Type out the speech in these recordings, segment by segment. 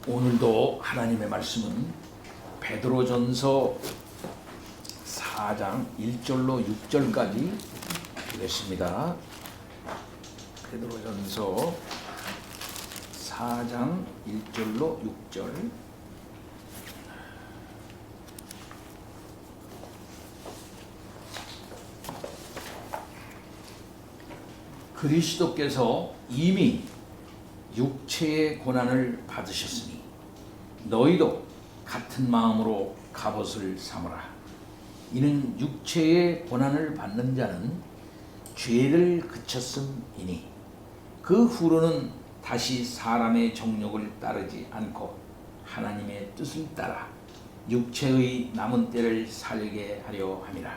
오늘도 하나님의 말씀은 베드로전서 4장 1절로 6절까지 되겠습니다. 베드로전서 4장 1절로 6절. 그리스도께서 이미 육체의 고난을 받으셨으니 너희도 같은 마음으로 갑옷을 삼으라. 이는 육체의 고난을 받는 자는 죄를 그쳤음이니 그 후로는 다시 사람의 정욕을 따르지 않고 하나님의 뜻을 따라 육체의 남은 때를 살게 하려 함이라.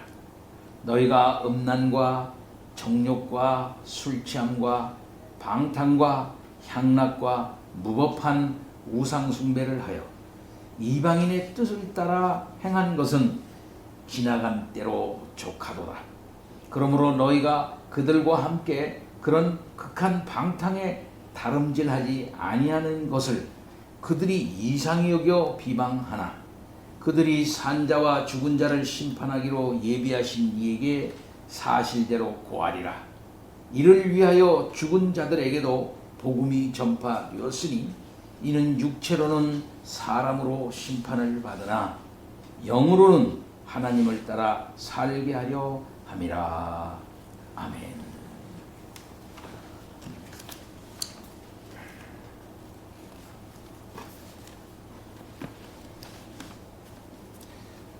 너희가 음란과 정욕과 술취함과 방탕과 향락과 무법한 우상숭배를 하여 이방인의 뜻을 따라 행한 것은 지나간 때로 족하도다. 그러므로 너희가 그들과 함께 그런 극한 방탕에 다름질하지 아니하는 것을 그들이 이상히 여겨 비방하나 그들이 산자와 죽은 자를 심판하기로 예비하신 이에게 사실대로 고하리라. 이를 위하여 죽은 자들에게도 복음이 전파되었으니 이는 육체로는 사람으로 심판을 받으나 영으로는 하나님을 따라 살게 하려 함이라. 아멘.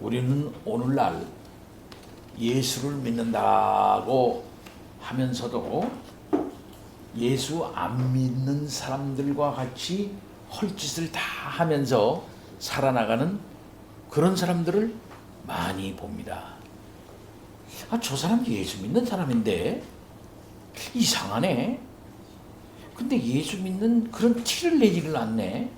우리는 오늘날 예수를 믿는다고 하면서도 예수 안 믿는 사람들과 같이 헐짓을 다 하면서 살아나가는 그런 사람들을 많이 봅니다. 저 사람 예수 믿는 사람인데 이상하네. 근데 예수 믿는 그런 티를 내지를 않네.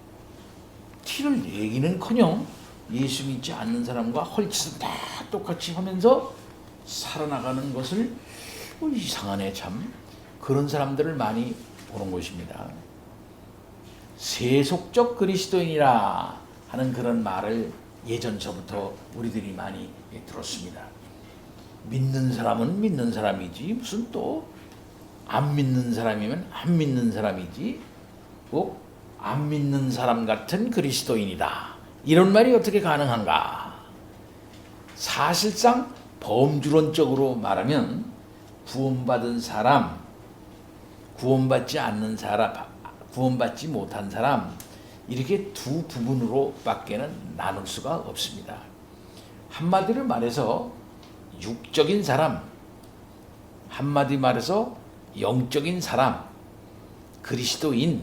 티를 내기는커녕 예수 믿지 않는 사람과 헐짓을 다 똑같이 하면서 살아나가는 것을 이상하네 참. 그런 사람들을 많이 보는 것입니다. 세속적 그리스도인이라 하는 그런 말을 예전서부터 우리들이 많이 들었습니다. 믿는 사람은 믿는 사람이지 무슨 또 안 믿는 사람이면 안 믿는 사람이지 꼭 안 믿는 사람 같은 그리스도인이다. 이런 말이 어떻게 가능한가? 사실상 범주론적으로 말하면 구원받은 사람, 구원받지 않는 사람, 구원받지 못한 사람 이렇게 두 부분으로 밖에는 나눌 수가 없습니다. 한마디로 말해서 육적인 사람, 한마디 말해서 영적인 사람, 그리스도인,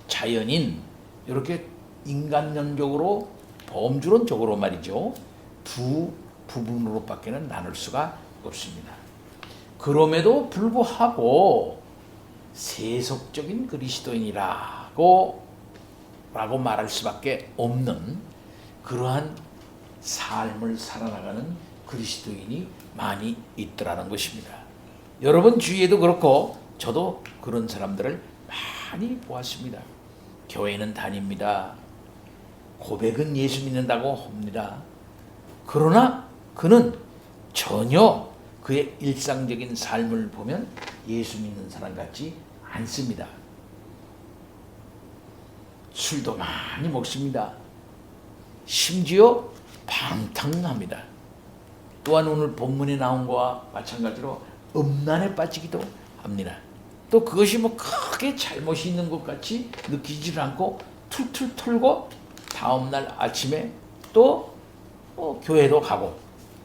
자연인 이렇게 인간론적으로 범주론적으로 말이죠. 두 부분으로 밖에는 나눌 수가 없습니다. 그럼에도 불구하고 세속적인 그리스도인이라고 말할 수밖에 없는 그러한 삶을 살아나가는 그리스도인이 많이 있더라는 것입니다. 여러분 주위에도 그렇고 저도 그런 사람들을 많이 보았습니다. 교회는 다닙니다. 고백은 예수 믿는다고 합니다. 그러나 그는 전혀 그의 일상적인 삶을 보면 예수 믿는 사람 같지 않습니다. 술도 많이 먹습니다. 심지어 방탕합니다. 또한 오늘 본문에 나온 것과 마찬가지로 음란에 빠지기도 합니다. 또 그것이 크게 잘못이 있는 것 같이 느끼지를 않고 툴툴 털고 다음날 아침에 또 교회도 가고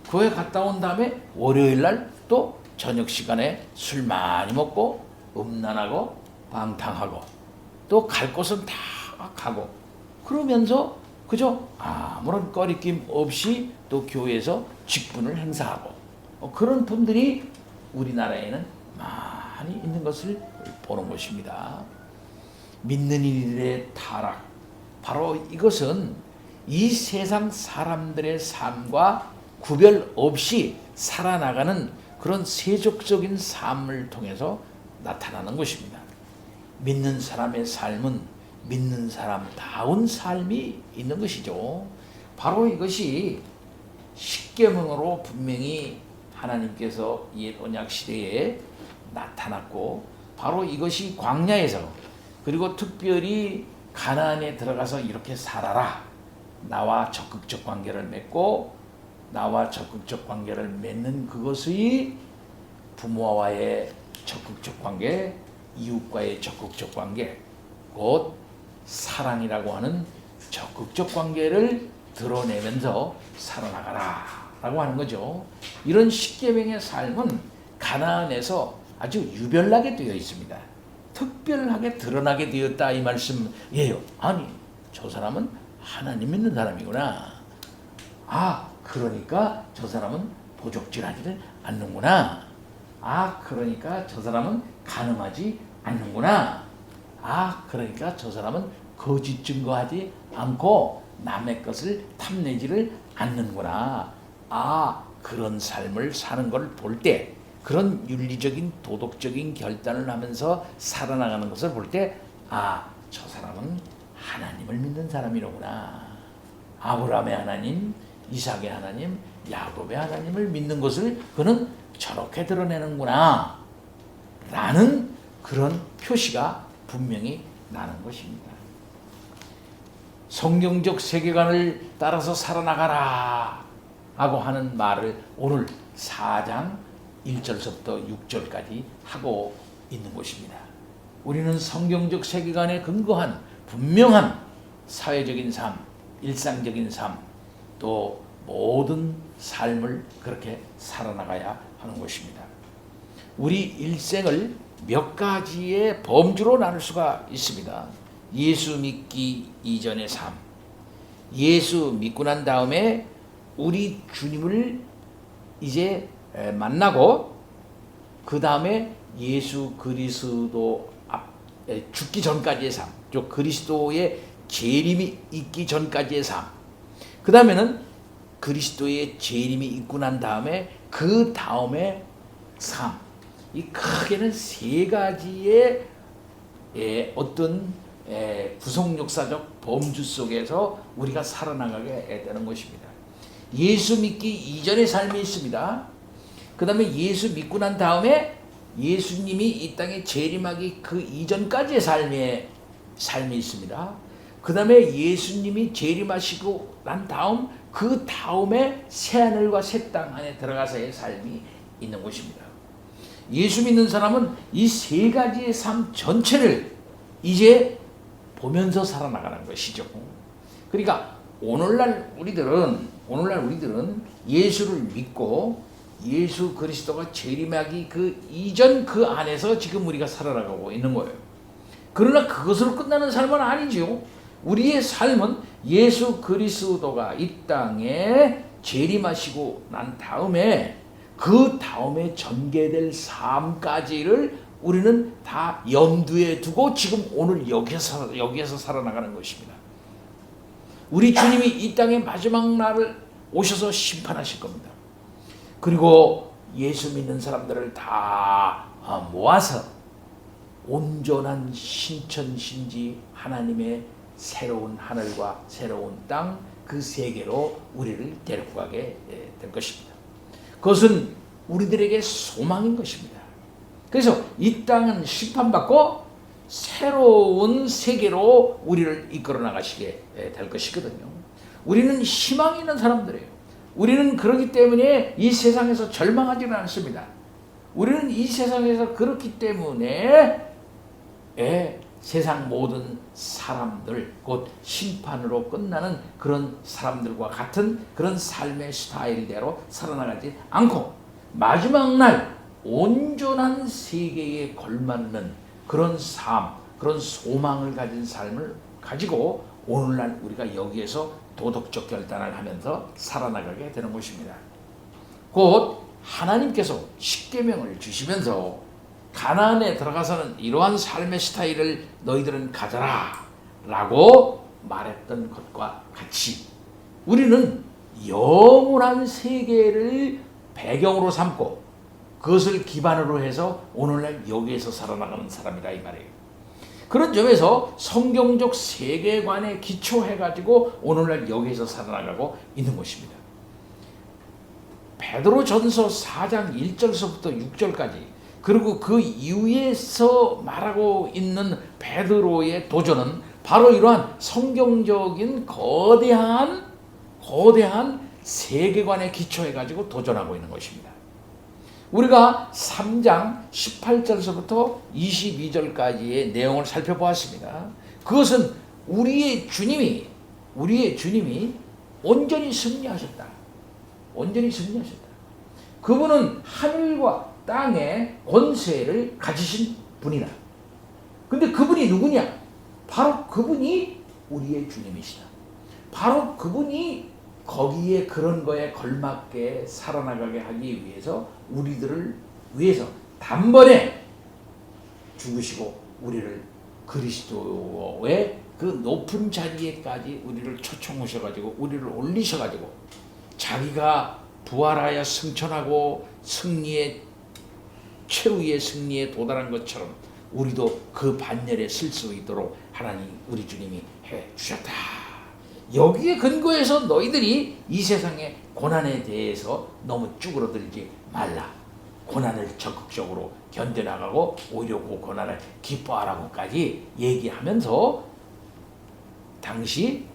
교회 갔다 온 다음에 월요일날 또 저녁 시간에 술 많이 먹고 음란하고 방탕하고 또 갈 곳은 다 가고 그러면서 그저 아무런 꺼리낌 없이 또 교회에서 직분을 행사하고 그런 분들이 우리나라에는 많이 있는 것을 보는 것입니다. 믿는 이들의 타락, 바로 이것은 이 세상 사람들의 삶과 구별 없이 살아나가는 그런 세속적인 삶을 통해서 나타나는 것입니다. 믿는 사람의 삶은 믿는 사람다운 삶이 있는 것이죠. 바로 이것이 십계명으로 분명히 하나님께서 옛 언약 시대에 나타났고, 바로 이것이 광야에서, 그리고 특별히 가나안에 들어가서 이렇게 살아라, 나와 적극적 관계를 맺고 나와 적극적 관계를 맺는 그것의 부모와의 적극적 관계, 이웃과의 적극적 관계, 곧 사랑이라고 하는 적극적 관계를 드러내면서 살아나가라 라고 하는 거죠. 이런 십계명의 삶은 가나안에서 아주 유별나게 되어 있습니다. 특별하게 드러나게 되었다 이 말씀이에요. 아니, 저 사람은 하나님 믿는 사람이구나. 아, 그러니까 저 사람은 도적질하지를 않는구나. 아, 그러니까 저 사람은 간음하지 않는구나. 아, 그러니까 저 사람은 거짓 증거하지 않고 남의 것을 탐내지를 않는구나. 아, 그런 삶을 사는 걸 볼 때, 그런 윤리적인 도덕적인 결단을 하면서 살아나가는 것을 볼 때, 아, 저 사람은 하나님을 믿는 사람이로구나. 아브라함의 하나님, 이삭의 하나님, 야곱의 하나님을 믿는 것을 그는 저렇게 드러내는구나 라는 그런 표시가 분명히 나는 것입니다. 성경적 세계관을 따라서 살아나가라 하고 하는 말을 오늘 4장 1절서부터 6절까지 하고 있는 것입니다. 우리는 성경적 세계관에 근거한 분명한 사회적인 삶, 일상적인 삶, 또 모든 삶을 그렇게 살아나가야 하는 것입니다. 우리 일생을 몇 가지의 범주로 나눌 수가 있습니다. 예수 믿기 이전의 삶, 예수 믿고 난 다음에 우리 주님을 이제 만나고, 그 다음에 예수 그리스도 죽기 전까지의 삶, 즉 그리스도의 재림이 있기 전까지의 삶, 그 다음에는 그리스도의 재림이 있고 난 다음에 그 다음에 삶, 이 크게는 세 가지의 어떤 구속 역사적 범주 속에서 우리가 살아나가게 되는 것입니다. 예수 믿기 이전의 삶이 있습니다. 그 다음에 예수 믿고 난 다음에 예수님이 이 땅에 재림하기 그 이전까지의 삶이 있습니다. 그 다음에 예수님이 재림하시고 난 다음, 그 다음에 새하늘과 새 땅 안에 들어가서의 삶이 있는 것입니다. 예수 믿는 사람은 이 세 가지의 삶 전체를 이제 보면서 살아나가는 것이죠. 그러니까 오늘날 우리들은 예수를 믿고 예수 그리스도가 재림하기 그 이전 그 안에서 지금 우리가 살아나가고 있는 거예요. 그러나 그것으로 끝나는 삶은 아니죠. 우리의 삶은 예수 그리스도가 이 땅에 재림하시고 난 다음에 그 다음에 전개될 삶까지를 우리는 다 염두에 두고 지금 오늘 여기에서 살아나가는 것입니다. 우리 주님이 이 땅의 마지막 날을 오셔서 심판하실 겁니다. 그리고 예수 믿는 사람들을 다 모아서 온전한 신천신지 하나님의 새로운 하늘과 새로운 땅, 그 세계로 우리를 데리고 가게 될 것입니다. 그것은 우리들에게 소망인 것입니다. 그래서 이 땅은 심판받고 새로운 세계로 우리를 이끌어 나가시게 될 것이거든요. 우리는 희망이 있는 사람들이에요. 우리는 그렇기 때문에 이 세상에서 절망하지는 않습니다. 우리는 이 세상에서 그렇기 때문에 세상 모든 사람들, 곧 심판으로 끝나는 그런 사람들과 같은 그런 삶의 스타일대로 살아나가지 않고 마지막 날 온전한 세계에 걸맞는 그런 삶, 그런 소망을 가진 삶을 가지고 오늘날 우리가 여기에서 도덕적 결단을 하면서 살아나가게 되는 것입니다. 곧 하나님께서 십계명을 주시면서 가나안에 들어가서는 이러한 삶의 스타일을 너희들은 가져라 라고 말했던 것과 같이 우리는 영원한 세계를 배경으로 삼고 그것을 기반으로 해서 오늘날 여기에서 살아나가는 사람이라 이 말이에요. 그런 점에서 성경적 세계관에 기초해가지고 오늘날 여기에서 살아나가고 있는 것입니다. 베드로전서 4장 1절서부터 6절까지 그리고 그 이후에서 말하고 있는 베드로의 도전은 바로 이러한 성경적인 거대한 세계관에 기초해가지고 도전하고 있는 것입니다. 우리가 3장 18절서부터 22절까지의 내용을 살펴보았습니다. 그것은 우리의 주님이 온전히 승리하셨다. 온전히 승리하셨다. 그분은 하늘과 땅의 권세를 가지신 분이다. 근데 그분이 누구냐? 바로 그분이 우리의 주님이시다. 바로 그분이 거기에 그런 거에 걸맞게 살아나가게 하기 위해서 우리들을 위해서 단번에 죽으시고 우리를 그리스도의 그 높은 자리에까지 우리를 초청하셔가지고 우리를 올리셔가지고 자기가 부활하여 승천하고 승리의 최후의 승리에 도달한 것처럼 우리도 그 반열에 쓸 수 있도록 하나님 우리 주님이 해 주셨다. 여기에 근거해서 너희들이 이 세상의 고난에 대해서 너무 쭈그러들지 말라. 고난을 적극적으로 견뎌나가고 오히려 그 고난을 기뻐하라고까지 얘기하면서 당시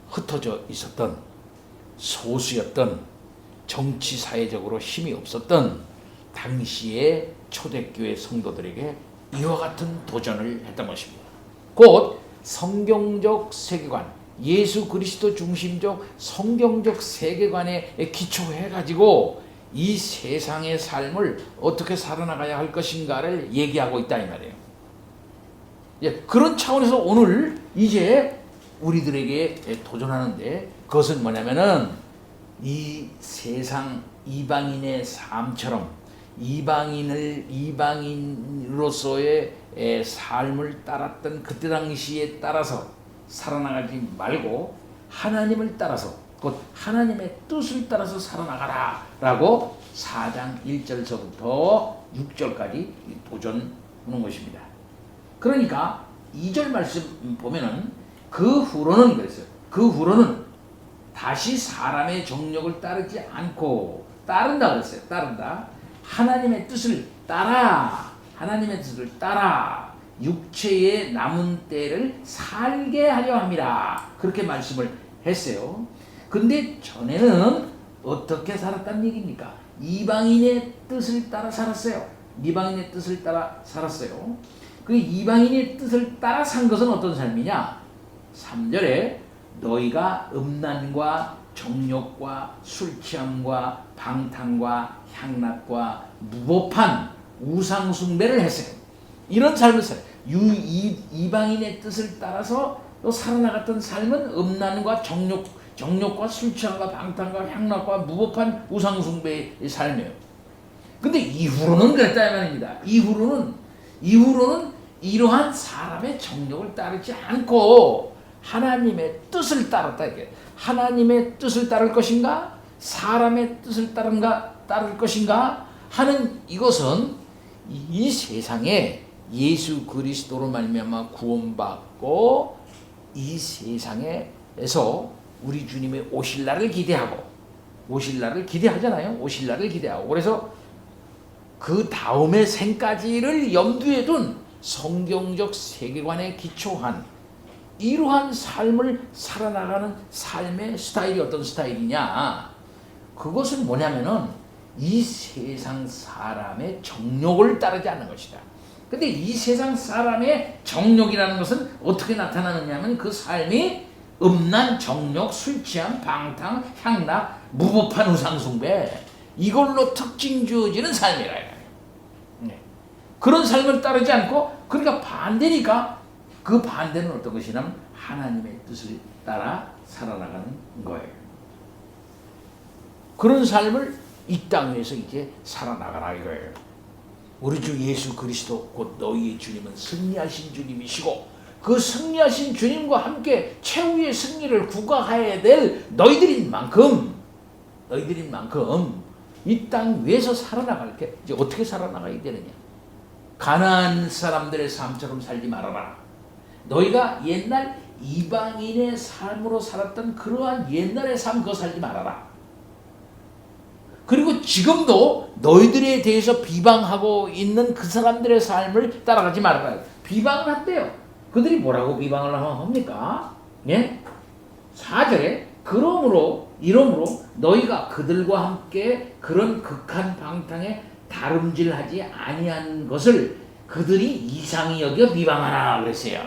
흩어져 있었던 소수였던 정치 사회적으로 힘이 없었던 당시의 초대교회 성도들에게 이와 같은 도전을 했던 것입니다. 곧 성경적 세계관, 예수 그리스도 중심적 성경적 세계관에 기초해가지고 이 세상의 삶을 어떻게 살아나가야 할 것인가를 얘기하고 있다 이 말이에요. 그런 차원에서 오늘 이제 우리들에게 도전하는데 그것은 뭐냐면은 이 세상 이방인의 삶처럼 이방인으로서의 삶을 따랐던 그때 당시에 따라서 살아나가지 말고 하나님을 따라서 곧 하나님의 뜻을 따라서 살아나가라 라고 4장 1절서부터 6절까지 도전하는 것입니다. 그러니까 2절 말씀 보면은 그 후로는 그랬어요. 그 후로는 다시 사람의 정욕을 따르지 않고 따른다 그랬어요. 따른다. 하나님의 뜻을 따라 육체의 남은 때를 살게 하려 함이라. 그렇게 말씀을 했어요. 근데 전에는 어떻게 살았다는 얘기입니까? 이방인의 뜻을 따라 살았어요. 이방인의 뜻을 따라 살았어요. 그 이방인의 뜻을 따라 산 것은 어떤 삶이냐? 3절에 너희가 음란과 정욕과 술취함과 방탕과 향락과 무법한 우상숭배를 했어요. 이런 삶을 살아요. 이방인의 뜻을 따라서 또 살아나갔던 삶은 음란과 정욕과 술취함과 방탕과 향락과 무법한 우상숭배의 삶이에요. 근데 이후로는 그랬다 이 말입니다. 이후로는 이러한 사람의 정욕을 따르지 않고 하나님의 뜻을 따랐다 이게. 하나님의 뜻을 따를 것인가? 사람의 뜻을 따를 것인가? 하는 이것은 이 세상에 예수 그리스도로 말미암아 구원받고 이 세상에서 우리 주님의 오실 날을 기대하고 그래서 그 다음의 생까지를 염두에 둔 성경적 세계관에 기초한 이러한 삶을 살아나가는 삶의 스타일이 어떤 스타일이냐? 그것은 뭐냐면은 이 세상 사람의 정욕을 따르지 않는 것이다. 근데 이 세상 사람의 정욕이라는 것은 어떻게 나타나느냐 하면 그 삶이 음란, 정욕, 술취함, 방탕, 향락, 무법한 우상숭배 이걸로 특징 주어지는 삶이라. 그런 삶을 따르지 않고 그러니까 반대니까 그 반대는 어떤 것이냐면 하나님의 뜻을 따라 살아나가는 거예요. 그런 삶을 이 땅에서 이제 살아나가라 이거예요. 우리 주 예수 그리스도 곧 너희의 주님은 승리하신 주님이시고 그 승리하신 주님과 함께 최후의 승리를 구가해야 될 너희들인 만큼 이 땅 위에서 살아나갈 게 이제 어떻게 살아나가야 되느냐? 가나안 사람들의 삶처럼 살지 말아라. 너희가 옛날 이방인의 삶으로 살았던 그러한 옛날의 삶 그거 살지 말아라. 그리고 지금도 너희들에 대해서 비방하고 있는 그 사람들의 삶을 따라가지 말아라. 비방을 한대요. 그들이 뭐라고 비방을 합니까? 예? 4절에 이러므로 너희가 그들과 함께 그런 극한 방탕에 다름질하지 아니한 것을 그들이 이상히 여겨 비방하나 그랬어요.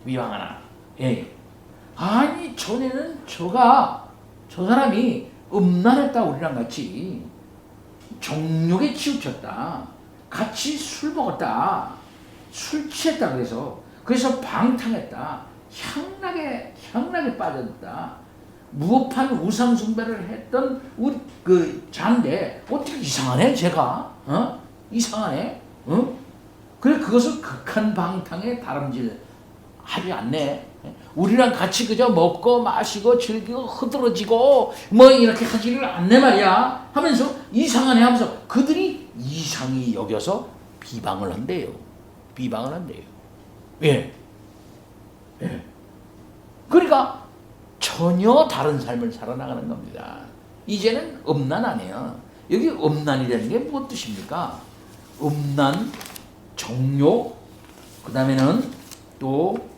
비방하나. 예. 아니 전에는 저 사람이 음란했다. 우리랑 같이 정욕에 치우쳤다. 같이 술 먹었다. 술 취했다. 그래서 방탕했다. 향락에 빠졌다. 무법한 우상 숭배를 했던 우리 그 장대 어떻게 이상하네 제가 이상하네 그래 그것을 극한 방탕에 다름질 하지 않네. 우리랑 같이 그저 먹고 마시고 즐기고 흐드러지고 뭐 이렇게 하지를 않네 말이야 하면서 이상하네 하면서 그들이 이상히 여겨서 비방을 한대요. 예. 그러니까 전혀 다른 삶을 살아나가는 겁니다. 이제는 음란 아니에요. 여기 음란이라는 게 무슨 뜻입니까? 음란, 정욕, 그 다음에는 또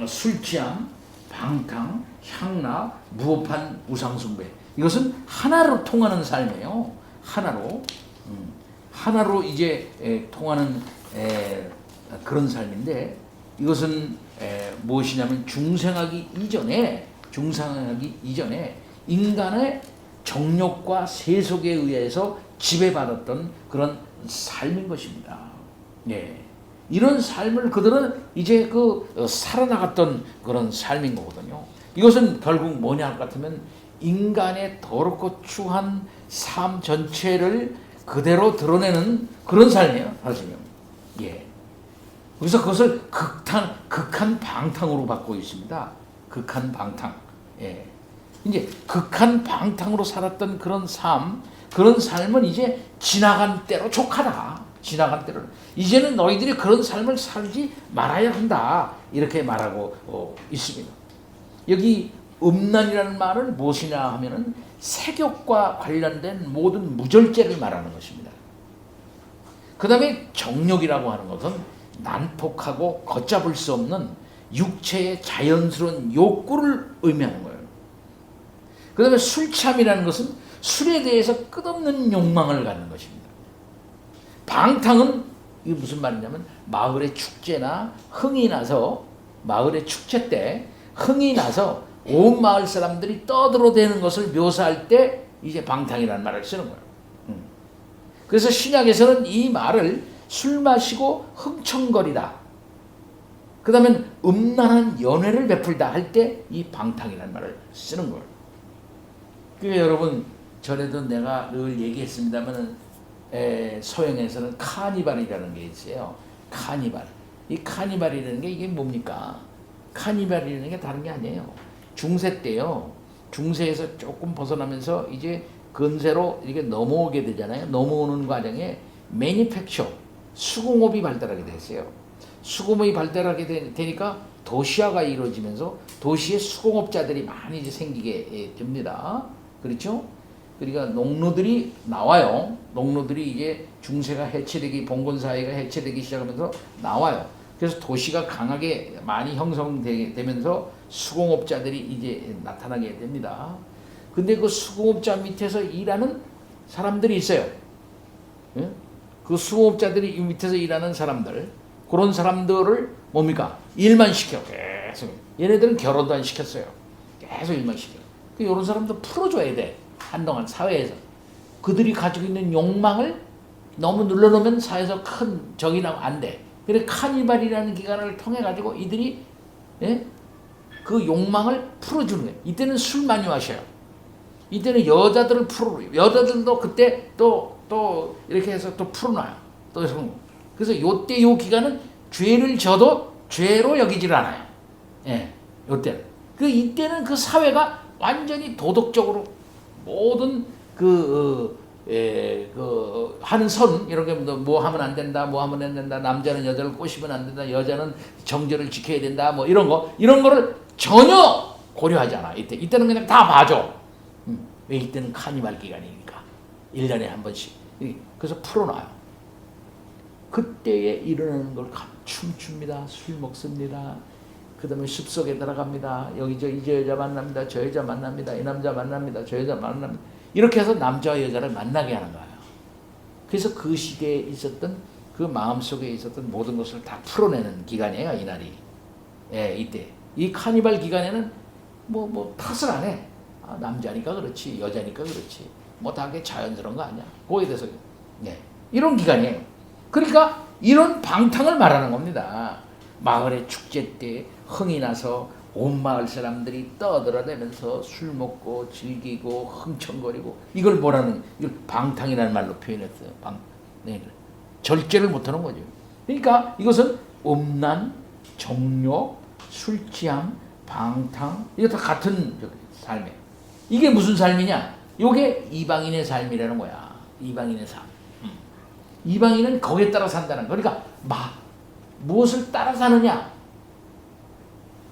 술 취함, 방탕, 향락, 무법한 우상숭배. 이것은 하나로 통하는 삶이에요. 하나로 이제 통하는 그런 삶인데 이것은 무엇이냐면 중생하기 이전에 인간의 정욕과 세속에 의해서 지배받았던 그런 삶인 것입니다. 예. 이런 삶을 그들은 이제 살아나갔던 그런 삶인 거거든요. 이것은 결국 뭐냐 할 것 같으면 인간의 더럽고 추한 삶 전체를 그대로 드러내는 그런 삶이에요. 사실은. 예. 그래서 그것을 극한 방탕으로 받고 있습니다. 극한 방탕. 예. 이제 극한 방탕으로 살았던 그런 삶은 이제 지나간 때로 족하다. 지나간 때로. 이제는 너희들이 그런 삶을 살지 말아야 한다. 이렇게 말하고 있습니다. 여기 음란이라는 말은 무엇이냐 하면은 색욕과 관련된 모든 무절제를 말하는 것입니다. 그 다음에 정욕이라고 하는 것은 난폭하고 걷잡을 수 없는 육체의 자연스러운 욕구를 의미하는 거예요. 그 다음에 술취함이라는 것은 술에 대해서 끝없는 욕망을 갖는 것입니다. 방탕은 이게 무슨 말이냐면 마을의 축제나 마을의 축제 때 흥이 나서 온 마을 사람들이 떠들어대는 것을 묘사할 때 이제 방탕이라는 말을 쓰는 거예요. 그래서 신약에서는 이 말을 술 마시고 흥청거리다. 그 다음에 음란한 연애를 베풀다 할 때 이 방탕이라는 말을 쓰는 거예요. 그러니까 여러분 전에도 내가 늘 얘기했습니다만 서양에서는 카니발이라는 게 있어요. 카니발. 이 카니발이라는 게 이게 뭡니까? 카니발이라는 게 다른 게 아니에요. 중세 때요. 중세에서 조금 벗어나면서 이제 근세로 이렇게 넘어오게 되잖아요. 넘어오는 과정에 매니팩처, 수공업이 발달하게 됐어요. 수공업이 발달하게 되니까 도시화가 이루어지면서 도시에 수공업자들이 많이 이제 생기게 됩니다. 그렇죠? 그러니까 농노들이 나와요. 농노들이 이제 중세가 해체되기, 봉건사회가 해체되기 시작하면서 나와요. 그래서 도시가 강하게 많이 형성되면서 수공업자들이 이제 나타나게 됩니다. 근데 그 수공업자 밑에서 일하는 사람들이 있어요. 예? 그 수공업자들이 밑에서 일하는 사람들, 그런 사람들을 뭡니까? 일만 시켜. 계속. 얘네들은 결혼도 안 시켰어요. 계속 일만 시켜. 이런 사람들 풀어줘야 돼. 한동안 사회에서. 그들이 가지고 있는 욕망을 너무 눌러놓으면 사회에서 큰 적이 나고 안 돼. 그래서 카니발이라는 기관을 통해 가지고 이들이 그 욕망을 풀어주는 거예요. 이때는 술 많이 마셔요. 이때는 여자들을 여자들도 그때 또 이렇게 해서 또 풀어놔요. 그래서 요때 요 기간은 죄를 져도 죄로 여기질 않아요. 예, 요때는. 이때는 그 사회가 완전히 도덕적으로 모든 그 하는 선 이런 게 뭐 하면 안 된다, 뭐 하면 안 된다, 남자는 여자를 꼬시면 안 된다, 여자는 정절을 지켜야 된다, 뭐 이런 거를 전혀 고려하지 않아. 이때는 그냥 다 봐줘. 왜 이때는 카니발 기간이니까 1년에 한 번씩. 그래서 풀어놔요. 그때에 일어나는 걸 춤춥니다. 술 먹습니다. 그 다음에 숲속에 들어갑니다. 여기 이 여자 만납니다. 저 여자 만납니다. 이 남자 만납니다. 저 여자 만납니다. 이렇게 해서 남자와 여자를 만나게 하는 거예요. 그래서 그 시대에 있었던 그 마음속에 있었던 모든 것을 다 풀어내는 기간이에요. 이날이. 예, 이때. 이 카니발 기간에는 뭐 탓을 안 해. 아, 남자니까 그렇지, 여자니까 그렇지. 뭐 다 그게 자연스러운 거 아니야. 거기에 대해서. 예, 이런 기간이에요. 그러니까 이런 방탕을 말하는 겁니다. 마을의 축제 때 흥이 나서 온 마을 사람들이 떠들어대면서 술 먹고 즐기고 흥청거리고 이걸 뭐라는, 이걸 방탕이라는 말로 표현했어요. 네. 절제를 못하는 거죠. 그러니까 이것은 음란, 정욕, 술 취함, 방탕, 이거 다 같은 삶이에요. 이게 무슨 삶이냐? 이게 이방인의 삶이라는 거야. 이방인의 삶. 이방인은 거기에 따라 산다는 거. 그러니까 무엇을 따라 사느냐?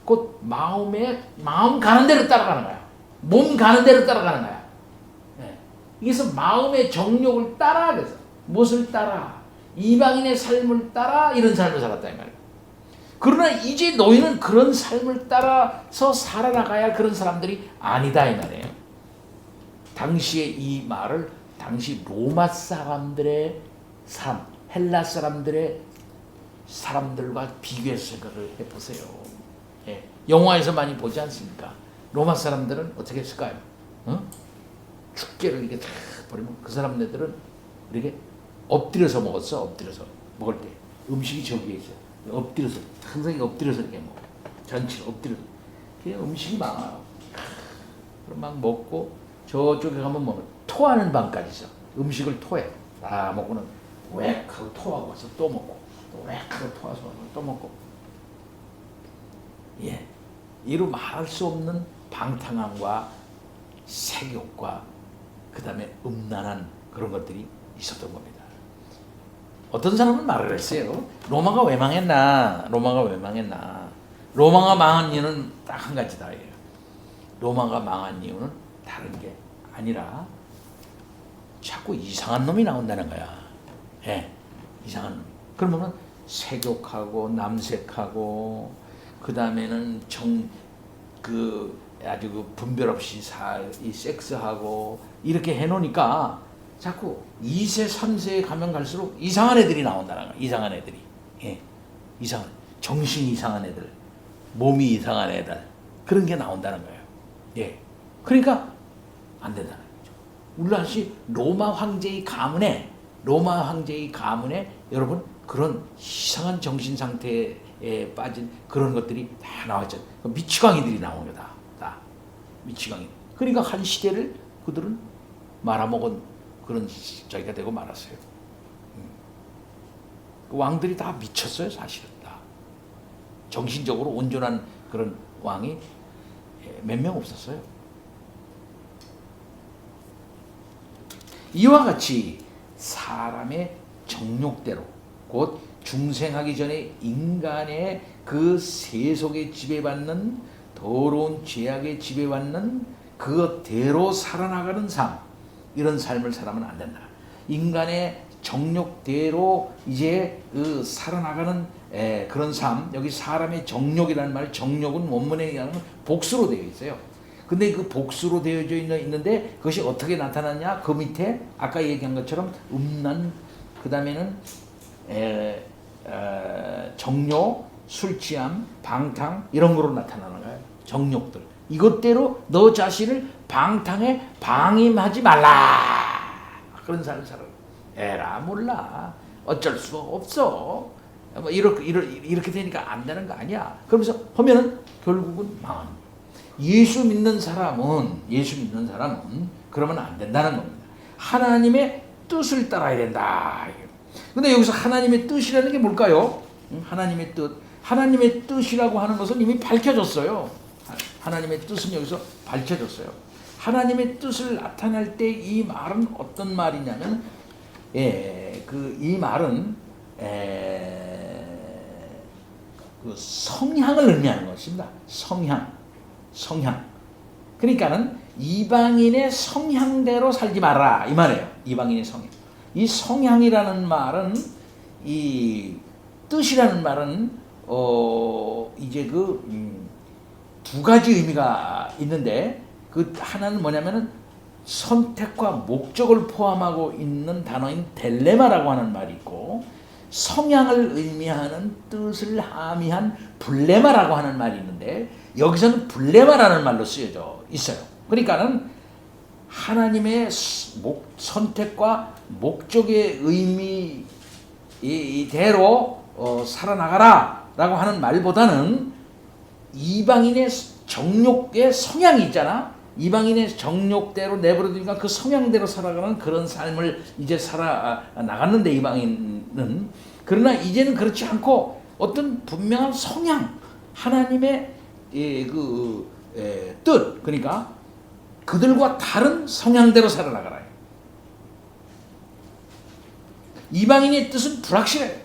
곧 마음 가는 대로 따라가는 거야. 몸 가는 대로 따라가는 거야. 예. 그래서 마음의 정욕을 따라, 그래서 무엇을 따라? 이방인의 삶을 따라 이런 삶을 살았다 이 말이야. 그러나 이제 너희는 그런 삶을 따라서 살아나가야 할 그런 사람들이 아니다 이 말이에요. 당시에 이 말을 당시 로마 사람들의 삶, 헬라 사람들과 비교해서 생각을 해보세요. 예. 영화에서 많이 보지 않습니까? 로마 사람들은 어떻게 했을까요? 축제를 이렇게 다 버리면 그 사람들은 이렇게 엎드려서 먹었어. 엎드려서 먹을 때 음식이 저기에 있어요. 엎드려서 항상 엎드려서 이렇게 먹어. 전체로 엎드려서. 그냥 음식이 많아요. 그럼 막 먹고 저쪽에 가면 뭐 토하는 방까지 있어. 음식을 토해. 다 먹고는 웩 하고 토하고 와서 또 먹고 또 웩 하고 토와서 또 먹고. 예, 이루 말할 수 없는 방탕함과 색욕과 그 다음에 음란한 그런 것들이 있었던 겁니다. 어떤 사람은 말을 했어요. 로마가 왜 망했나? 로마가 망한 이유는 딱 한 가지다. 로마가 망한 이유는 다른 게 아니라 자꾸 이상한 놈이 나온다는 거야. 예, 이상한 놈. 그러면은 색욕하고 남색하고 그 다음에는 아주 그 분별 없이 이 섹스하고 이렇게 해놓으니까 자꾸 2세, 3세에 가면 갈수록 이상한 애들이 나온다는 거야. 이상한 애들이. 예, 정신이 이상한 애들, 몸이 이상한 애들, 그런 게 나온다는 거예요. 예, 그러니까 안 된다는 거죠. 물론 로마 황제의 가문에 여러분 그런 이상한 정신 상태에 빠진 그런 것들이 다 나왔죠. 미치광이들이 나온 거다. 다 미치광이. 그러니까 한 시대를 그들은 말아먹은 그런 저희가 되고 말았어요. 그 왕들이 다 미쳤어요, 사실은 다. 정신적으로 온전한 그런 왕이 몇 명 없었어요. 이와 같이 사람의 정욕대로 곧 중생하기 전에 인간의 그 세속에 지배받는 더러운 죄악에 지배받는 그것대로 살아나가는 삶, 이런 삶을 살아면 안 된다. 인간의 정욕대로 이제 그 살아나가는 그런 삶, 여기 사람의 정욕이라는 말, 정욕은 원문에 의하면 복수로 되어 있어요. 근데 그 복수로 되어져 있는데 그것이 어떻게 나타나냐? 그 밑에 아까 얘기한 것처럼 음란, 그 다음에는 정욕, 술 취함, 방탕 이런 거로 나타나는 거예요. 정욕들. 이것대로 너 자신을 방탕에 방임하지 말라. 그런 삶을 살아. 에라 몰라. 어쩔 수가 없어. 뭐 이렇게 되니까 안 되는 거 아니야. 그러면서 하면은 결국은 망합니다. 예수 믿는 사람은 그러면 안 된다는 겁니다. 하나님의 뜻을 따라야 된다. 근데 여기서 하나님의 뜻이라는 게 뭘까요? 하나님의 뜻. 하나님의 뜻이라고 하는 것은 이미 밝혀졌어요. 하나님의 뜻은 여기서 밝혀졌어요. 하나님의 뜻을 나타낼 때 이 말은 어떤 말이냐면, 이 말은 그 성향을 의미하는 것입니다. 성향. 그러니까는 이방인의 성향대로 살지 마라 이 말이에요. 이방인의 성향. 이 성향이라는 말은, 이 뜻이라는 말은 이제 두 가지 의미가 있는데, 그 하나는 뭐냐면은 선택과 목적을 포함하고 있는 단어인 딜레마라고 하는 말이 있고, 성향을 의미하는 뜻을 함의한 블레마라고 하는 말이 있는데, 여기서는 블레마라는 말로 쓰여져 있어요. 그러니까는 하나님의 선택과 목적의 의미대로 살아나가라 라고 하는 말보다는, 이방인의 정욕의 성향이 있잖아. 이방인의 정욕대로 내버려두니까 그 성향대로 살아가는 그런 삶을 이제 살아나갔는데, 이방인은. 그러나 이제는 그렇지 않고 어떤 분명한 성향, 하나님의 뜻, 그러니까 그들과 다른 성향대로 살아나가라. 이방인의 뜻은 불확실해요.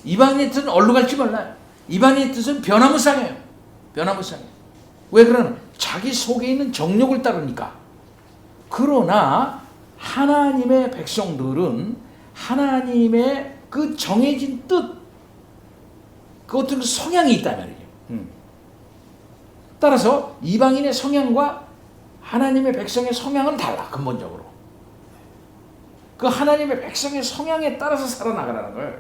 이방인의 뜻은 어디로 갈지 몰라요. 이방인의 뜻은 변화무쌍해요. 왜 그러나? 자기 속에 있는 정욕을 따르니까. 그러나 하나님의 백성들은 하나님의 그 정해진 뜻, 그 어떤 성향이 있단 말이에요. 따라서 이방인의 성향과 하나님의 백성의 성향은 달라, 근본적으로. 그 하나님의 백성의 성향에 따라서 살아나가라는 거예요.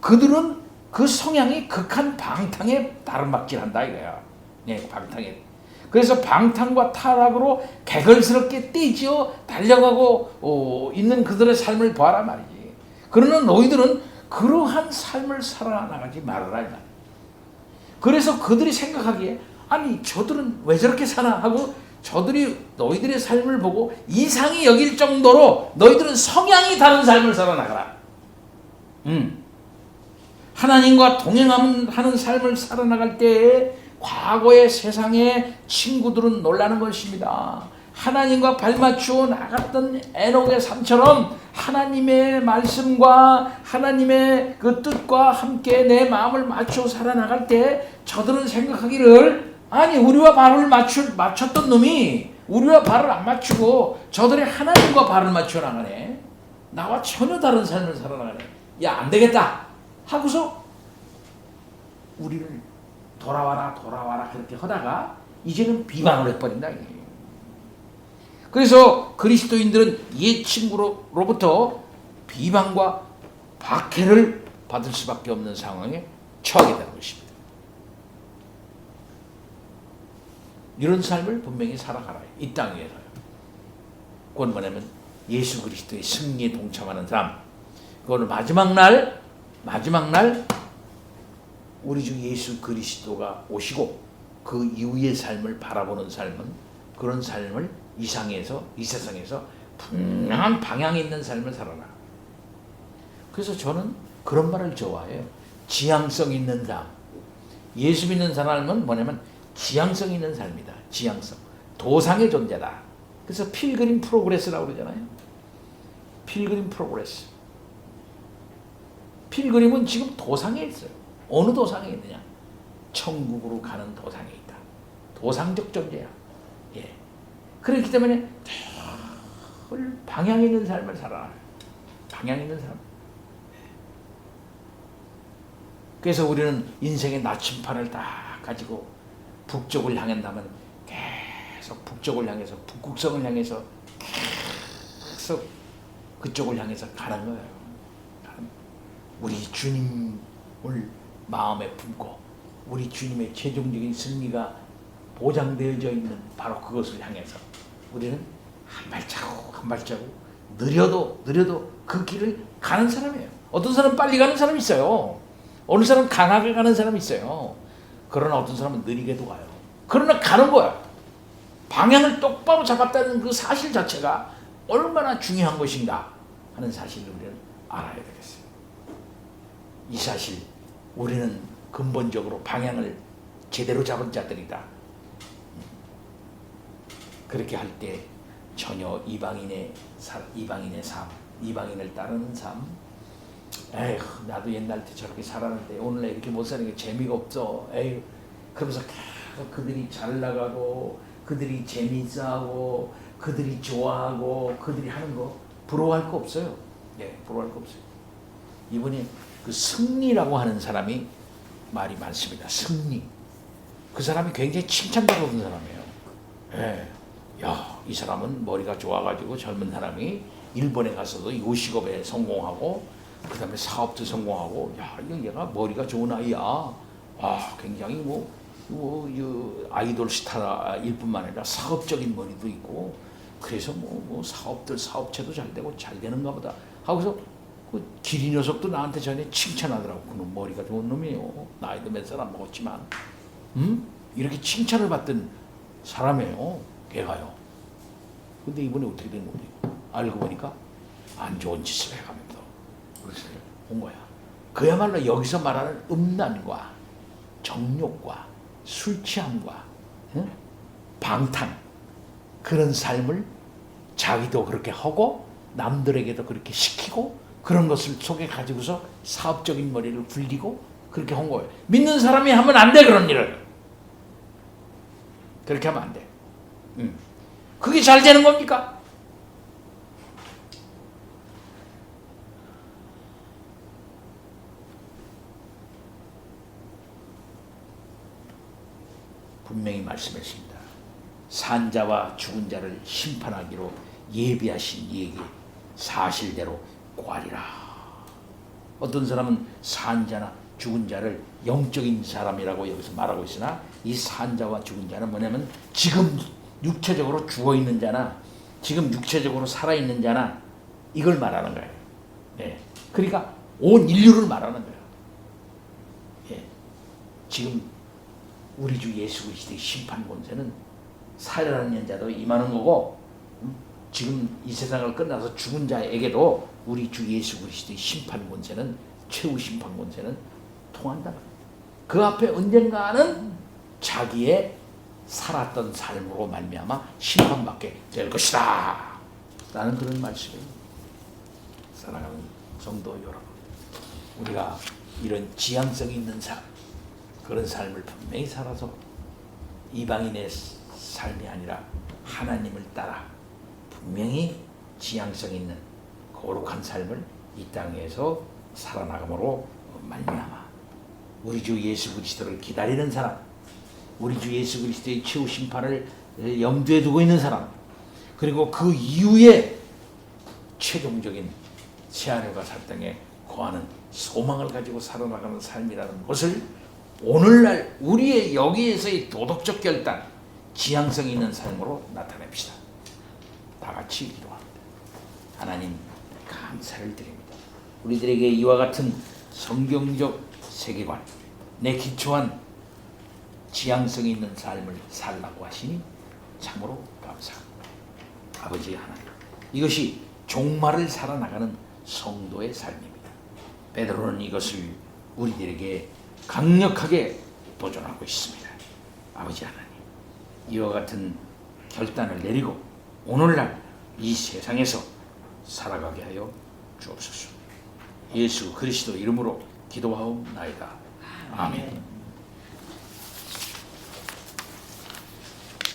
그들은 그 성향이 극한 방탕에 다름박질한다 이거야. 방탕에. 그래서 방탕과 타락으로 개걸스럽게 떼지어 달려가고 있는 그들의 삶을 봐라 말이지. 그러나 너희들은 그러한 삶을 살아나가지 말아라 이 말이야. 그래서 그들이 생각하기에, 아니 저들은 왜 저렇게 사나 하고, 저들이 너희들의 삶을 보고 이상히 여길 정도로 너희들은 성향이 다른 삶을 살아나가라. 하나님과 동행하는 삶을 살아나갈 때에 과거의 세상의 친구들은 놀라는 것입니다. 하나님과 발맞추어 나갔던 에녹의 삶처럼 하나님의 말씀과 하나님의 그 뜻과 함께 내 마음을 맞춰 살아나갈 때 저들은 생각하기를, 아니 우리와 발을 맞췄던 놈이 우리와 발을 안 맞추고 저들이 하나님과 발을 맞춰 나가네. 나와 전혀 다른 삶을 살아나가네. 야, 안 되겠다 하고서 우리를 돌아와라 그렇게 하다가 이제는 비방을 해버린다. 그래서 그리스도인들은 옛 친구로부터 비방과 박해를 받을 수밖에 없는 상황에 처하게 되는 것입니다. 이런 삶을 분명히 살아가라, 이 땅 위에서요. 그건 뭐냐면 예수 그리스도의 승리에 동참하는 삶. 그거는 마지막 날 우리 주 예수 그리스도가 오시고 그 이후의 삶을 바라보는 삶은, 그런 삶을 이 세상에서 분명한 방향이 있는 삶을 살아라. 그래서 저는 그런 말을 좋아해요. 지향성 있는 삶. 예수 믿는 사람은 뭐냐면 지향성 있는 삶이다. 지향성. 도상의 존재다. 그래서 필그림 프로그레스라고 그러잖아요. 필그림 프로그레스. 필그림은 지금 도상에 있어요. 어느 도상에 있느냐? 천국으로 가는 도상에 있다. 도상적 존재야. 그렇기 때문에 늘 방향 있는 삶을 살아라. 방향 있는 삶. 그래서 우리는 인생의 나침판을 딱 가지고 북쪽을 향한다면 계속 북쪽을 향해서, 북극성을 향해서 계속 그쪽을 향해서 가는 거예요. 우리 주님을 마음에 품고 우리 주님의 최종적인 승리가 보장되어져 있는 바로 그것을 향해서 우리는 한 발자국 느려도 그 길을 가는 사람이에요. 어떤 사람은 빨리 가는 사람이 있어요. 어느 사람은 강하게 가는 사람이 있어요. 그러나 어떤 사람은 느리게도 가요. 그러나 가는 거야. 방향을 똑바로 잡았다는 그 사실 자체가 얼마나 중요한 것인가 하는 사실을 우리는 알아야 되겠어요. 이 사실, 우리는 근본적으로 방향을 제대로 잡은 자들이다. 그렇게 할 때 전혀 이방인의 삶, 이방인을 따르는 삶, 에휴 나도 옛날 때 저렇게 살았는데 오늘날 이렇게 못 사는 게 재미가 없어. 에휴 그러면서 계속 그들이 잘 나가고 그들이 재미있어하고 그들이 좋아하고 그들이 하는 거 부러워할 거 없어요. 예, 부러워할 거 없어요. 이번에 그 승리라고 하는 사람이 말이 많습니다. 승리. 그 사람이 굉장히 칭찬받는 사람이에요. 예. 야, 이 사람은 머리가 좋아가지고 젊은 사람이 일본에 가서도 요식업에 성공하고 그 다음에 사업도 성공하고 야, 얘가 머리가 좋은 아이야. 아, 굉장히 아이돌 스타일 뿐만 아니라 사업적인 머리도 있고 그래서 사업체도 잘 되고 잘 되는가 보다 하고서 그 기리 녀석도 나한테 전에 칭찬하더라고. 그놈 머리가 좋은 놈이에요. 나이도 몇 살 안 먹었지만 이렇게 칭찬을 받던 사람이에요. 걔가요. 근데 이번에 어떻게 된 거예요? 알고 보니까 안 좋은 짓을 해가면서 그래서 온 거야. 그야말로 여기서 말하는 음란과 정욕과 술 취함과 방탕 그런 삶을 자기도 그렇게 하고 남들에게도 그렇게 시키고 그런 것을 속에 가지고서 사업적인 머리를 굴리고 그렇게 한 거예요. 믿는 사람이 하면 안 돼. 그런 일을 그렇게 하면 안 돼. 그게 잘 되는 겁니까? 분명히 말씀했습니다. 산자와 죽은 자를 심판하기로 예비하신 이에게 사실대로 고하리라. 어떤 사람은 산자나 죽은 자를 영적인 사람이라고 여기서 말하고 있으나 이 산자와 죽은 자는 뭐냐면 지금 육체적으로 죽어있는 자나 지금 육체적으로 살아있는 자나 이걸 말하는 거예요. 예. 그러니까 온 인류를 말하는 거예요. 예. 지금 우리 주 예수 그리스도의 심판 권세는 살아있는 자도 임하는 거고 지금 이 세상을 끝나서 죽은 자에게도 우리 주 예수 그리스도의 심판 권세는 최후 심판 권세는 통한다. 그 앞에 언젠가는 자기의 살았던 삶으로 말미암아 심판받게 될 것이다 라는 그런 말씀이에요. 사랑하는 성도 여러분, 우리가 이런 지향성 있는 삶, 그런 삶을 분명히 살아서 이방인의 삶이 아니라 하나님을 따라 분명히 지향성 있는 거룩한 삶을 이 땅에서 살아나감으로 말미암아 우리 주 예수 그리스도를 기다리는 사람, 우리 주 예수 그리스도의 최후 심판을 염두에 두고 있는 사람, 그리고 그 이후에 최종적인 새하늘과 새 땅에 거하는 소망을 가지고 살아나가는 삶이라는 것을 오늘날 우리의 여기에서의 도덕적 결단, 지향성 있는 삶으로 나타냅시다. 다 같이 기도합니다. 하나님 감사를 드립니다. 우리들에게 이와 같은 성경적 세계관, 내 기초한 지향성 있는 삶을 살라고 하시니 참으로 감사합니다. 아버지 하나님, 이것이 종말을 살아나가는 성도의 삶입니다. 베드로는 이것을 우리들에게 강력하게 도전하고 있습니다. 아버지 하나님, 이와 같은 결단을 내리고 오늘날 이 세상에서 살아가게 하여 주옵소서. 예수 그리스도 이름으로 기도하옵나이다. 아멘.